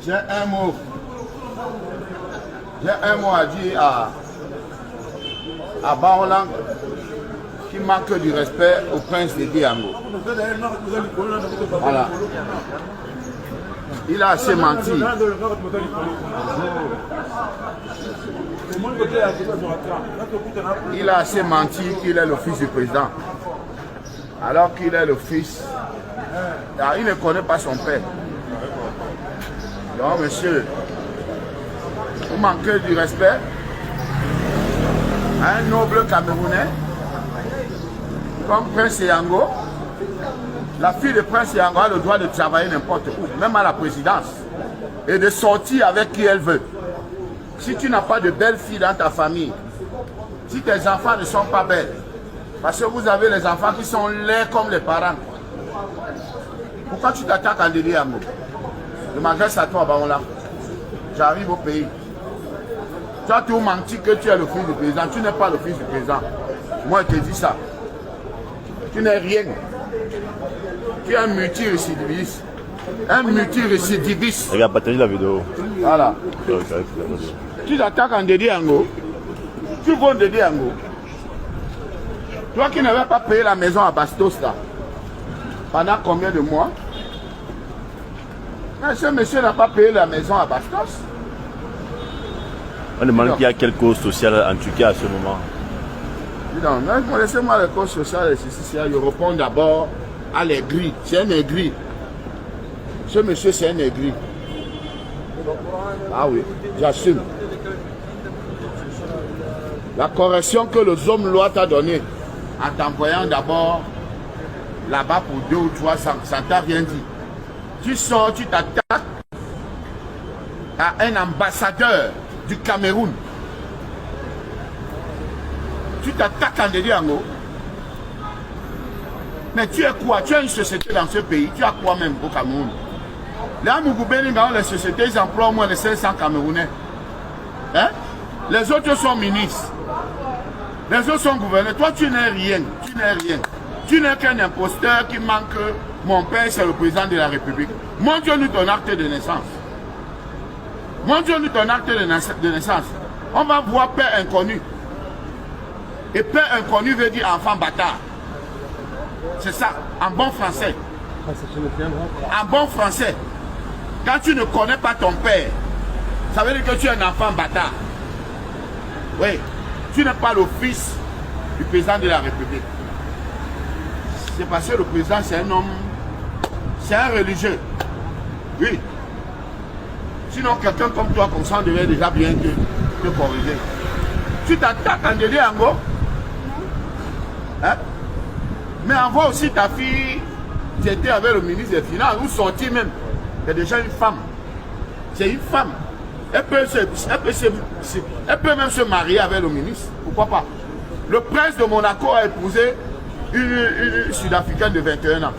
J'ai un mot. J'ai un mot à dire à Baolang qui manque du respect au prince de Diango. Voilà. Il a assez menti. Il a assez menti qu'il est le fils du président. Alors qu'il est le fils. Alors, il ne connaît pas son père. Donc, monsieur, vous manquez du respect à un noble Camerounais comme Prince Yango. La fille de Prince Yango a le droit de travailler n'importe où, même à la présidence, et de sortir avec qui elle veut. Si tu n'as pas de belles filles dans ta famille, si tes enfants ne sont pas belles, parce que vous avez les enfants qui sont laids comme les parents, pourquoi tu t'attaques à Ndédi Yango? Je m'adresse à toi, Baola. J'arrive au pays. Tu as tout menti que tu es le fils du président. Tu n'es pas le fils du président. Moi, je te dis ça. Tu n'es rien. Tu es un multirécidiviste. Un multirécidiviste. Regarde, partage la vidéo. Voilà. Tu t'attaques en Ndédi Yango. Tu vends Ndédi Yango. Toi qui n'avais pas payé la maison à Bastos là. Pendant combien de mois? Ce monsieur n'a pas payé la maison à Bastos. On demande qu'il y a quelle cause sociale en Turquie à ce moment. Non, laissez-moi les causes sociales et ceci. Je réponds d'abord à l'aigri. C'est un aigri. Ce monsieur, c'est un aigri. Ah oui, j'assume. La correction que le homme loi t'a donnée en t'envoyant d'abord là-bas pour 2 ou 3 ans, ça t'a rien dit. Tu sors, tu t'attaques à un ambassadeur du Cameroun. Tu t'attaques à Ndédi Yango. Mais tu es quoi? Tu as une société dans ce pays. Tu as quoi même au Cameroun? Là, les sociétés, ils emploient au moins les 500 Camerounais. Hein? Les autres sont ministres. Les autres sont gouverneurs. Toi, tu n'es rien. Tu n'es rien. Tu n'es qu'un imposteur qui manque. Mon père, c'est le président de la République. Montre-nous ton acte de naissance. Montre-nous ton acte de naissance. On va voir père inconnu. Et père inconnu veut dire enfant bâtard. C'est ça, en bon français. En bon français. Quand tu ne connais pas ton père, ça veut dire que tu es un enfant bâtard. Oui, tu n'es pas le fils du président de la République. C'est parce que le président, c'est un homme, c'est un religieux. Oui. Sinon, quelqu'un comme toi, comme ça, devait déjà bien te corriger. Tu t'attaques en Ndédi Yango. Hein? Mais envoie aussi ta fille qui était avec le ministre des Finances, ou sortir même. C'est déjà une femme. C'est une femme. Elle peut même se marier avec le ministre. Pourquoi pas? Le prince de Monaco a épousé une Sud-Africaine de 21 ans.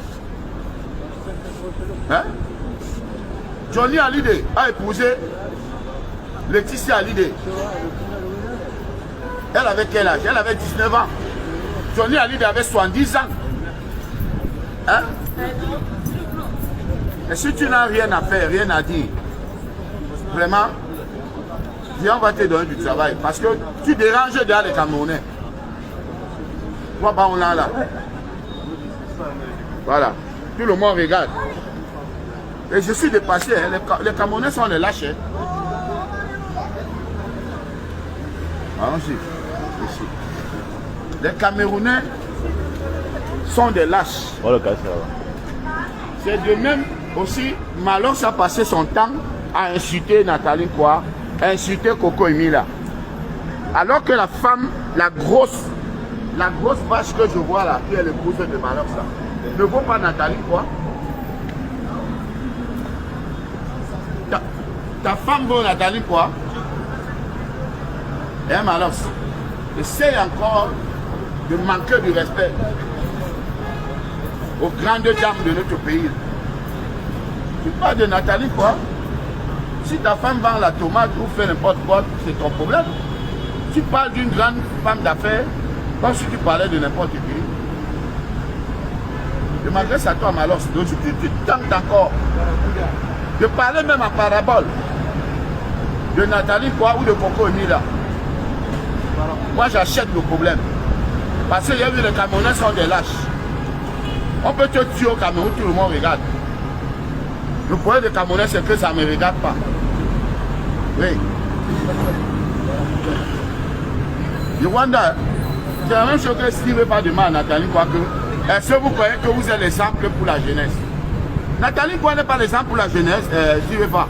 Hein? Johnny Hallyday a épousé Laetitia Hallyday. Elle avait quel âge? Elle avait 19 ans. Johnny Hallyday avait 70 ans. Hein? Et si tu n'as rien à faire, rien à dire, vraiment, viens, on va te donner du travail. Parce que tu déranges déjà les Camerounais. Vois pas, on l'a là. Voilà. Tout le monde regarde. Et je suis dépassé. Hein. Les Camerounais sont les lâches. Hein. Allons-y. Ici. Les Camerounais sont des lâches. C'est de même aussi, Malox a passé son temps à insulter Nathalie Koa, à insulter Coco Emila. Alors que la femme, la grosse vache que je vois là, qui est l'épouse de Malox là, ne vaut pas Nathalie Koa. Ta femme vaut Nathalie Koa. Et Malox, essaye encore de manquer du respect aux grandes dames de notre pays. Tu parles de Nathalie quoi? Si ta femme vend la tomate ou fait n'importe quoi, c'est ton problème. Tu parles d'une grande femme d'affaires comme si tu parlais de n'importe qui. Je m'adresse à toi, Malox. Tu tentes encore. de parler même en parabole de Nathalie Koua ou de Coco Emila. Moi j'achète le problème. Parce qu'il y a vu les Camerounais sont des lâches. On peut te tuer au Cameroun, tout le monde regarde. Le problème des Camerounais c'est que ça ne me regarde pas. Oui. Le Rwanda, c'est la même chose que si ne veut pas demander à Nathalie Koua que est-ce que vous croyez que vous êtes l'exemple pour la jeunesse? Nathalie Koua n'est pas l'exemple pour la jeunesse, tu ne veux pas.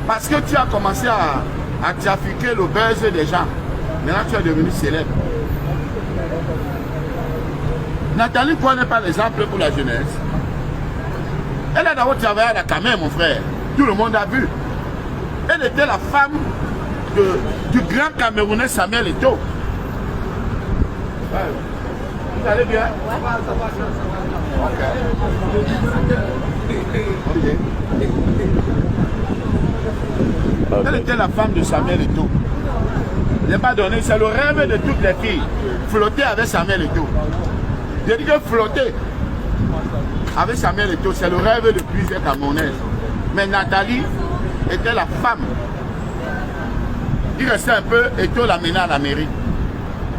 Parce que tu as commencé à trafiquer le buzz des gens. Maintenant tu es devenu célèbre. Nathalie Koua n'est pas l'exemple pour la jeunesse. Elle a d'abord travaillé à la Cameroun, mon frère. Tout le monde a vu. Elle était la femme du grand Camerounais Samuel Eto'o. Vous allez bien? Elle était la femme de Samuel Eto'o. Il n'est pas donné, c'est le rêve de toutes les filles. Flotter avec Samuel Eto'o. Je dis que flotter avec Samuel Eto'o, c'est le rêve de plusieurs Camerounaises. Mais Nathalie était la femme. Il restait un peu, Eto'o l'a mené à la mairie.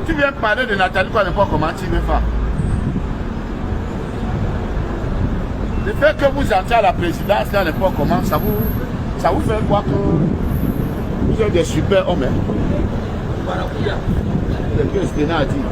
Tu viens parler de Nathalie, quoi, n'importe comment tu veux faire. Le fait que vous entrez à la présidence, là, n'importe comment, ça vous fait croire que vous êtes des super hommes. C'est ce que Sténa a dit.